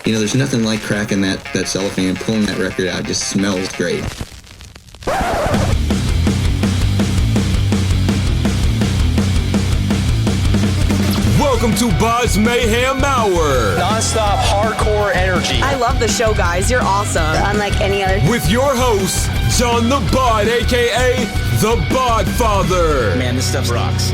You know, there's nothing like cracking that cellophane and pulling that record out. It just smells great. Welcome to BODS Mayhem Hour. Non-stop hardcore energy. I love the show, guys. You're awesome. Unlike any other. With your host, John the Bod, a.k.a. the Bodfather. Man, this stuff rocks.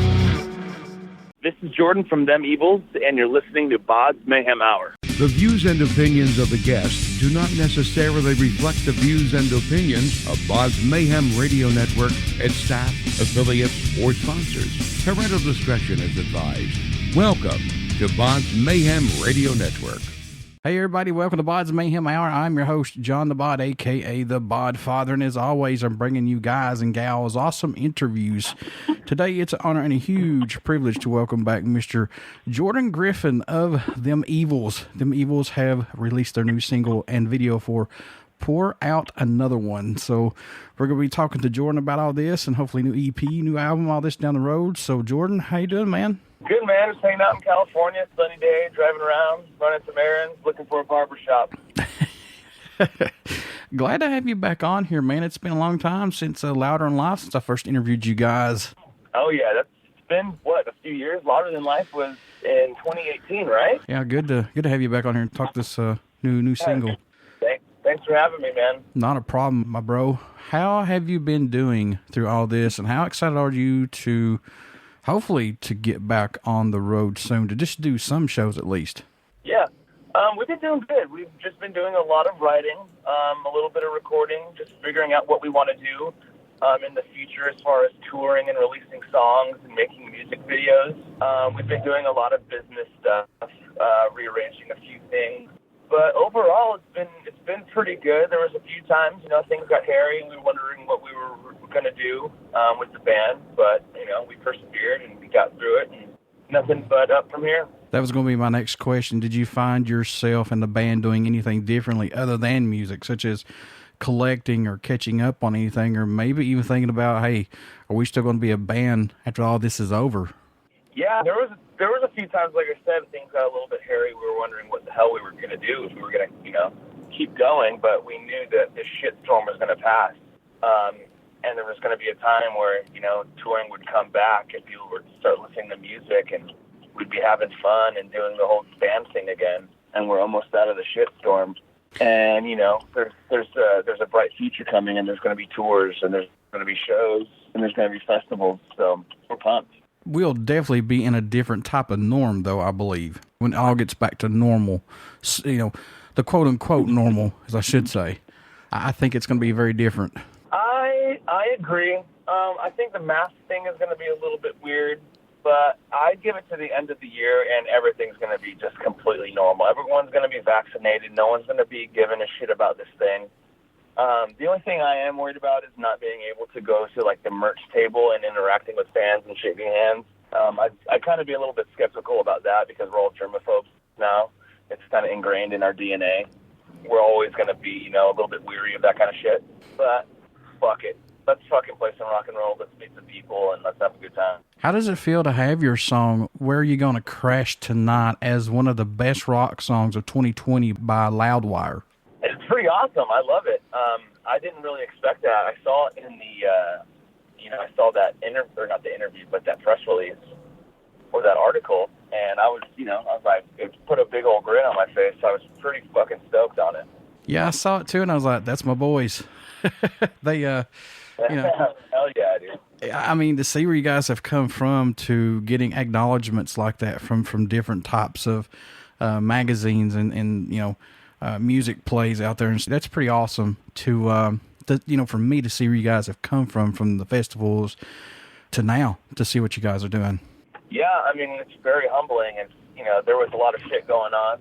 This is Jordan from Them Evils, and you're listening to BODS Mayhem Hour. The views and opinions of the guests do not necessarily reflect the views and opinions of BODS Mayhem Radio Network, its staff, affiliates, or sponsors. Parental discretion is advised. Welcome to BODS Mayhem Radio Network. Hey everybody, welcome to BODS Mayhem Hour. I'm your host, John the Bod, a.k.a. the Bodfather, and as always, I'm bringing you guys and gals awesome interviews. Today, it's an honor and a huge privilege to welcome back Mr. Jordan Griffin of Them Evils. Them Evils have released their new single and video for Pour Out Another One. So we're going to be talking to Jordan about all this and hopefully new EP, new album, all this down the road. So Jordan, how you doing, man? Good, man. Just hanging out in California, sunny day, driving around, running some errands, looking for a barbershop. Glad to have you back on here, man. It's been a long time since Louder Than Life, since I first interviewed you guys. Oh, yeah. It's been, a few years? Louder Than Life was in 2018, right? Yeah, good to have you back on here and talk this new single. Thanks for having me, man. Not a problem, my bro. How have you been doing through all this, and how excited are you to hopefully to get back on the road soon, to just do some shows at least? Yeah, we've been doing good. We've just been doing a lot of writing, a little bit of recording, just figuring out what we want to do in the future as far as touring and releasing songs and making music videos. We've been doing a lot of business stuff, rearranging a few things. But overall, it's been pretty good. There was a few times, things got hairy and we were wondering what we were going to do with the band. But, we persevered and we got through it, and nothing but up from here. That was going to be my next question. Did you find yourself and the band doing anything differently other than music, such as collecting or catching up on anything, or maybe even thinking about, hey, are we still going to be a band after all this is over? Yeah, there was a few times, like I said, things got a little bit hairy. We were wondering what the hell we were going to do, if we were going to, keep going, but we knew that this shitstorm was going to pass. And there was going to be a time where, touring would come back and people would start listening to music and we'd be having fun and doing the whole band thing again. And we're almost out of the shitstorm. And, there's a bright future coming, and there's going to be tours and there's going to be shows and there's going to be festivals. So we're pumped. We'll definitely be in a different type of norm, though, I believe, when it all gets back to normal, the quote-unquote normal, as I should say. I think it's going to be very different. I agree. I think the mask thing is going to be a little bit weird, but I give it to the end of the year, and everything's going to be just completely normal. Everyone's going to be vaccinated. No one's going to be giving a shit about this thing. The only thing I am worried about is not being able to go to the merch table and interacting with fans and shaking hands. I'd kind of be a little bit skeptical about that because we're all germaphobes now. It's kind of ingrained in our DNA. We're always going to be, a little bit weary of that kind of shit. But fuck it. Let's fucking play some rock and roll. Let's meet some people and let's have a good time. How does it feel to have your song, Where Are You Gonna Crash Tonight, as one of the best rock songs of 2020 by Loudwire? It's pretty awesome. I love it. I didn't really expect that. I saw it in the, I saw that not the interview, but that press release or that article, and I was like, it put a big old grin on my face. So I was pretty fucking stoked on it. Yeah, I saw it too, and I was like, that's my boys. They, hell yeah, dude. I mean, to see where you guys have come from to getting acknowledgments like that from different types of magazines and music plays out there, and that's pretty awesome to for me to see where you guys have come from the festivals to now to see what you guys are doing. Yeah, I mean, it's very humbling, and there was a lot of shit going on.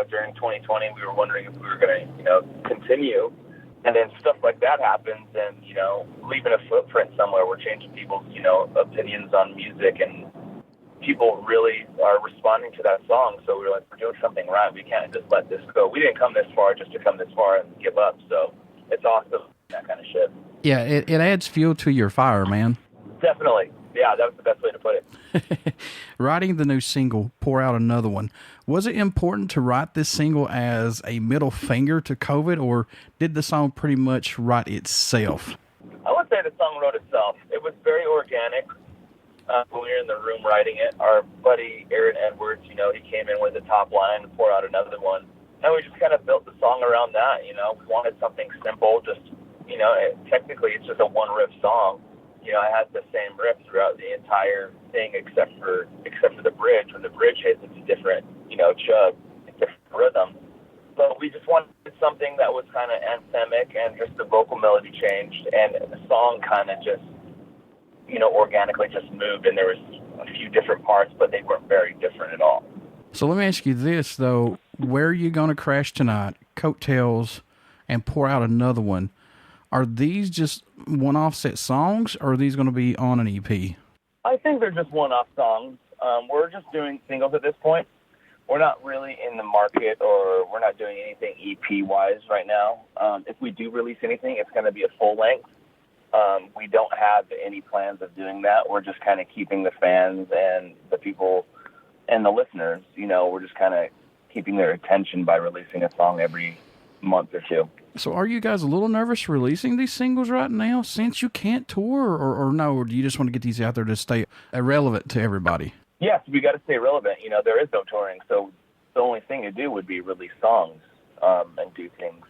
During 2020, we were wondering if we were going to continue, and then stuff like that happens, and leaving a footprint somewhere, we're changing people's opinions on music, and people really are responding to that song. So we're like, we're doing something right. We can't just let this go. We didn't come this far just to come this far and give up. So it's awesome, that kind of shit. Yeah, it adds fuel to your fire, man. Definitely. Yeah, that was the best way to put it. Writing the new single, Pour Out Another One, was it important to write this single as a middle finger to COVID, or did the song pretty much write itself? I would say the song wrote itself. It was very organic. When we were in the room writing it, our buddy Aaron Edwards, he came in with the top line, Pour Out Another One, and we just kind of built the song around that. We wanted something simple, just, technically it's just a one riff song. I had the same riff throughout the entire thing except for the bridge. When the bridge hits, it's a different, chug, a different rhythm. But we just wanted something that was kind of anthemic, and just the vocal melody changed, and the song kind of just, organically just moved, and there was a few different parts, but they weren't very different at all. So let me ask you this, though. Where Are You Gonna Crash Tonight, Coattails, and Pour Out Another One, are these just one-off set songs, or are these going to be on an EP? I think they're just one-off songs. We're just doing singles at this point. We're not really in the market, or we're not doing anything EP-wise right now. If we do release anything, it's going to be a full length. We don't have any plans of doing that. We're just kind of keeping the fans and the people and the listeners, we're just kind of keeping their attention by releasing a song every month or two. So are you guys a little nervous releasing these singles right now since you can't tour, or no, or do you just want to get these out there to stay relevant to everybody? Yes, we got to stay relevant. There is no touring, so the only thing to do would be release songs and do things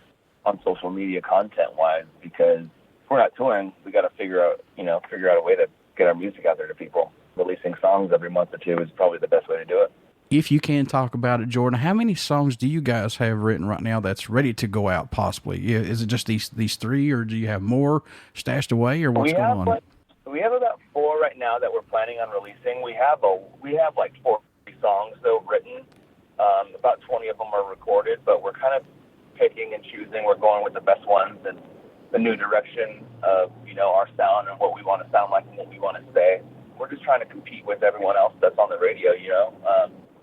on social media content-wise, because if we're not touring, we got to figure out a way to get our music out there to people. Releasing songs every month or two is probably the best way to do it. If you can talk about it, Jordan, how many songs do you guys have written right now that's ready to go out possibly? Is it just these three, or do you have more stashed away, or what's going on? We have about 4 right now that we're planning on releasing. We have like 40 songs though written. About 20 of them are recorded, but we're kind of picking and choosing. We're going with the best ones and the new direction of, our sound and what we want to sound like and what we want to say. We're just trying to compete with everyone else that's on the radio,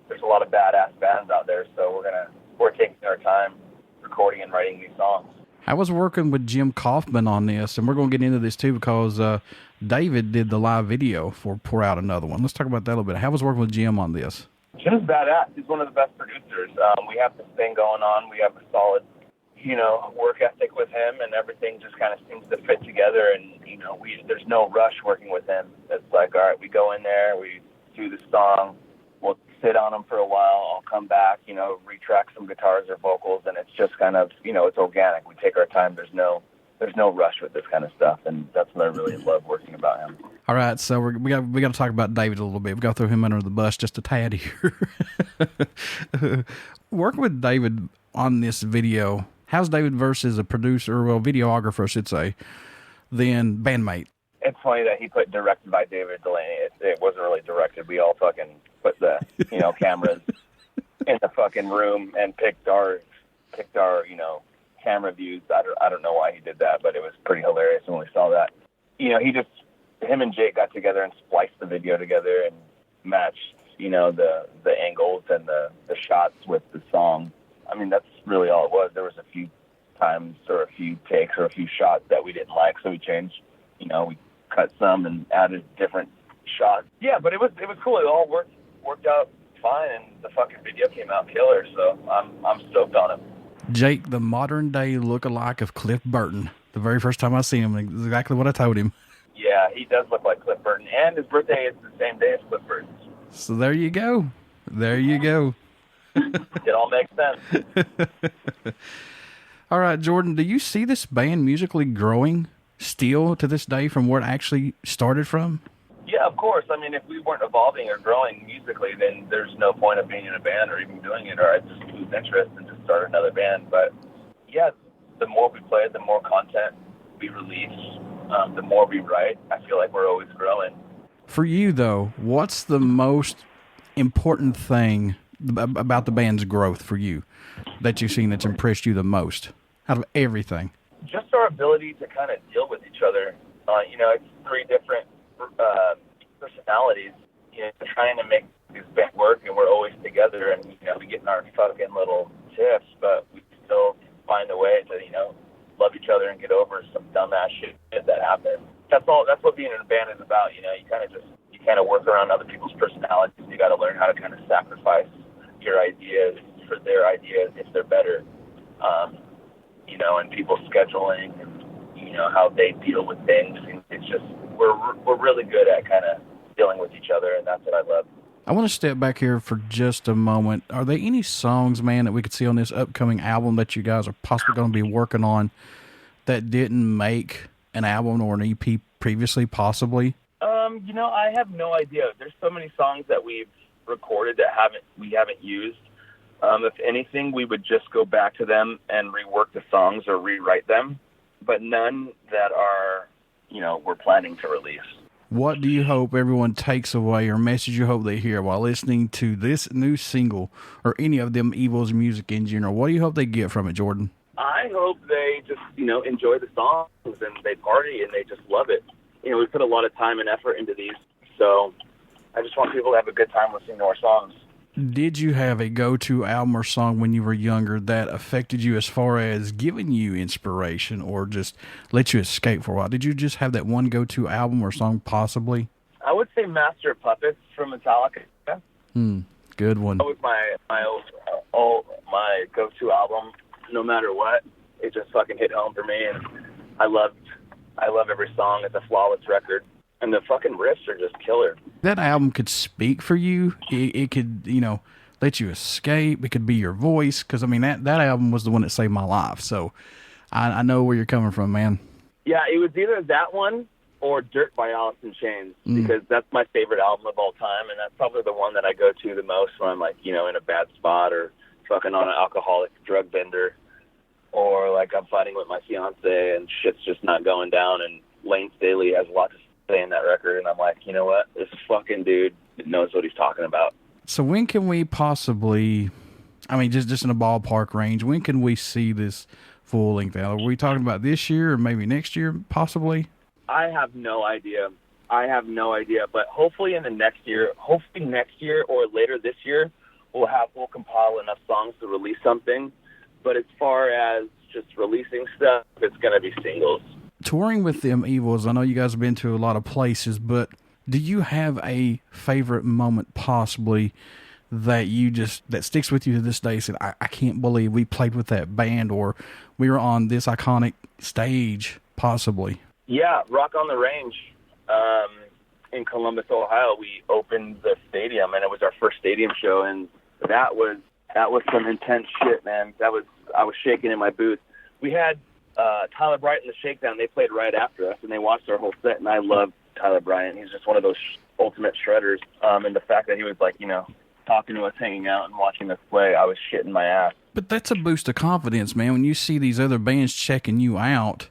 There's a lot of badass bands out there, so we're taking our time recording and writing these songs. I was working with Jim Kaufman on this, and we're going to get into this too because David did the live video for Pour Out Another One. Let's talk about that a little bit. How was working with Jim on this? Jim's badass. He's one of the best producers. We have this thing going on. We have a solid, work ethic with him, and everything just kind of seems to fit together. And, there's no rush working with him. It's like, all right, we go in there, we do the song, we'll sit on them for a while, I'll come back, retrack some guitars or vocals, and it's just kind of, it's organic. We take our time. There's no rush with this kind of stuff, and that's what I really love working about him. All right, so we got to talk about David a little bit. We got to throw him under the bus just a tad here. Working with David on this video, how's David versus a producer, videographer, I should say, then bandmate? It's funny that he put directed by David Delaney. It wasn't really directed. We all fucking put the, cameras in the fucking room and picked our, camera views. I don't know why he did that, but it was pretty hilarious when we saw that. Him and Jake got together and spliced the video together and matched, the angles and the shots with the song. I mean, that's really all it was. There was a few times or a few takes or a few shots that we didn't like, so we changed. We cut some and added different shots. Yeah, but it was cool. It all worked out fine, and the fucking video came out killer. So I'm stoked on it. Jake, the modern day look-alike of Cliff Burton. The very first time I seen him, exactly what I told him. Yeah, he does look like Cliff Burton, and his birthday is the same day as Cliff Burton's. So there you go. There you go. It all makes sense. All right, Jordan, do you see this band musically growing still to this day from where it actually started from? Yeah, of course. I mean, if we weren't evolving or growing musically, then there's no point of being in a band or even doing it, or I'd just lose interest and just start another band. But yeah, the more we play, the more content we release, the more we write. I feel like we're always growing. For you, though, what's the most important thing about the band's growth for you that you've seen that's impressed you the most out of everything? Just our ability to kind of deal with each other. It's 3 different personalities, trying to make this band work, and we're always together, and, we get in our fucking little tiffs, but we still find a way to, love each other and get over some dumbass shit that happens. That's what being in a band is about, you kind of just kind of work around other people's personalities. You got to learn how to kind of sacrifice your ideas for their ideas if they're better, you know, and people's scheduling and, you know, how they deal with things. And it's just, we're really good at kind of dealing with each other, and that's what I love. I want to step back here for just a moment. Are there any songs, man, that we could see on this upcoming album that you guys are possibly going to be working on that didn't make an album or an EP previously, possibly? You know, I have no idea. There's so many songs that we've recorded that we haven't used. If anything, we would just go back to them and rework the songs or rewrite them, but none that are, you know, we're planning to release. What do you hope everyone takes away, or message you hope they hear while listening to this new single or any of them Evil's music in general? What do you hope they get from it, Jordan? I hope they just, you know, enjoy the songs and they party and they just love it. You know, we put a lot of time and effort into these, so I just want people to have a good time listening to our songs. Did you have a go-to album or song when you were younger that affected you as far as giving you inspiration or just let you escape for a while? Did you just have that one go-to album or song possibly? I would say Master of Puppets from Metallica. Good one. That was my go-to album, no matter what. It just fucking hit home for me, and I love every song. It's a flawless record. And the fucking riffs are just killer. That album could speak for you. It could, you know, let you escape. It could be your voice. Because, I mean, that album was the one that saved my life. So I know where you're coming from, man. Yeah, it was either that one or Dirt by Alice in Chains. Because that's my favorite album of all time. And that's probably the one that I go to the most when I'm, like, you know, in a bad spot or fucking on an alcoholic drug bender. Or, like, I'm fighting with my fiance and shit's just not going down. And Lane Staley has a lot to saying that record, and I'm like, you know what? This fucking dude knows what he's talking about. So when can we possibly, I mean, just in a ballpark range, when can we see this full-length album? Are we talking about this year or maybe next year, possibly? I have no idea, but hopefully next year or later this year, we'll compile enough songs to release something. But as far as just releasing stuff, it's going to be singles. Touring with them Evils, I know you guys have been to a lot of places, but do you have a favorite moment possibly that sticks with you to this day? Said, I can't believe we played with that band, or we were on this iconic stage, possibly. Yeah, Rock on the Range in Columbus, Ohio. We opened the stadium, and it was our first stadium show, and that was some intense shit, man. I was shaking in my booth. We had Tyler Bryant and the Shakedown. They played right after us, and they watched our whole set, and I love Tyler Bryant. He's just one of those ultimate shredders, and the fact that he was, like, you know, talking to us, hanging out, and watching us play, I was shitting my ass. But that's a boost of confidence, man, when you see these other bands checking you out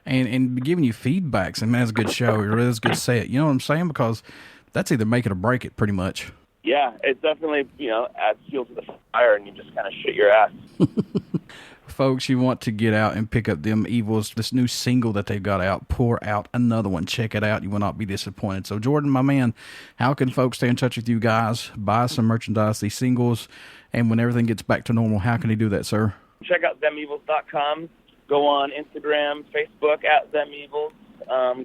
and giving you feedbacks, and man, that's a good show, or that's a good set, you know what I'm saying? Because that's either make it or break it, pretty much. Yeah, it definitely, you know, adds fuel to the fire, and you just kind of shit your ass. Folks, you want to get out and pick up them Evils, this new single that they've got out, pour out another one. Check it out. You will not be disappointed. So, Jordan, my man, how can folks stay in touch with you guys, buy some merchandise, these singles, and when everything gets back to normal, how can they do that, sir? Check out themevils.com. Go on Instagram, Facebook, at themevils.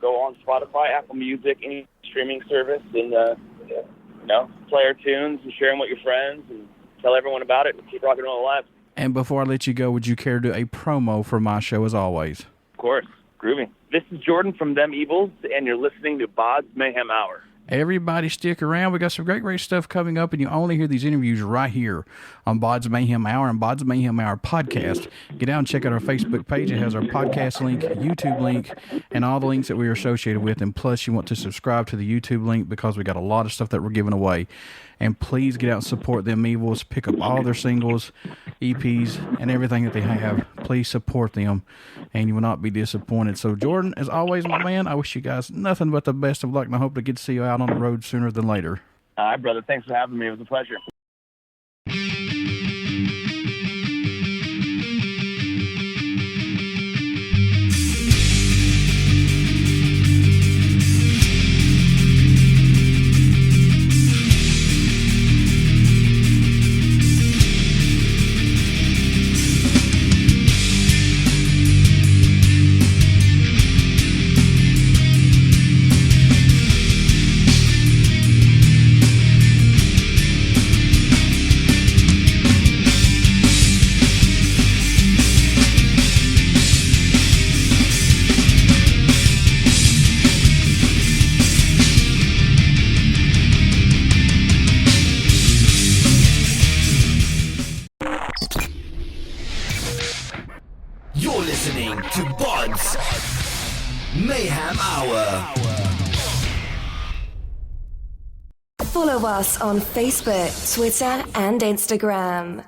Go on Spotify, Apple Music, any streaming service, and, you know, play our tunes and share them with your friends and tell everyone about it and keep rocking and rolling live. And before I let you go, would you care to do a promo for my show as always? Of course. Groovy. This is Jordan from Them Evils, and you're listening to BODS Mayhem Hour. Everybody stick around. We got some great stuff coming up, and you only hear these interviews right here on BODS Mayhem Hour and BODS Mayhem Hour Podcast. Get down and check out our Facebook page. It has our podcast link, YouTube link, and all the links that we are associated with. And plus, you want to subscribe to the YouTube link because we got a lot of stuff that we're giving away. And please get out and support them Evils. Pick up all their singles, EPs, and everything that they have. Please support them, and you will not be disappointed. So, Jordan, as always, my man, I wish you guys nothing but the best of luck, and I hope to get to see you out on the road sooner than later. All right, brother. Thanks for having me. It was a pleasure. listening to BODS Mayhem Hour. Follow us on Facebook, Twitter, and Instagram.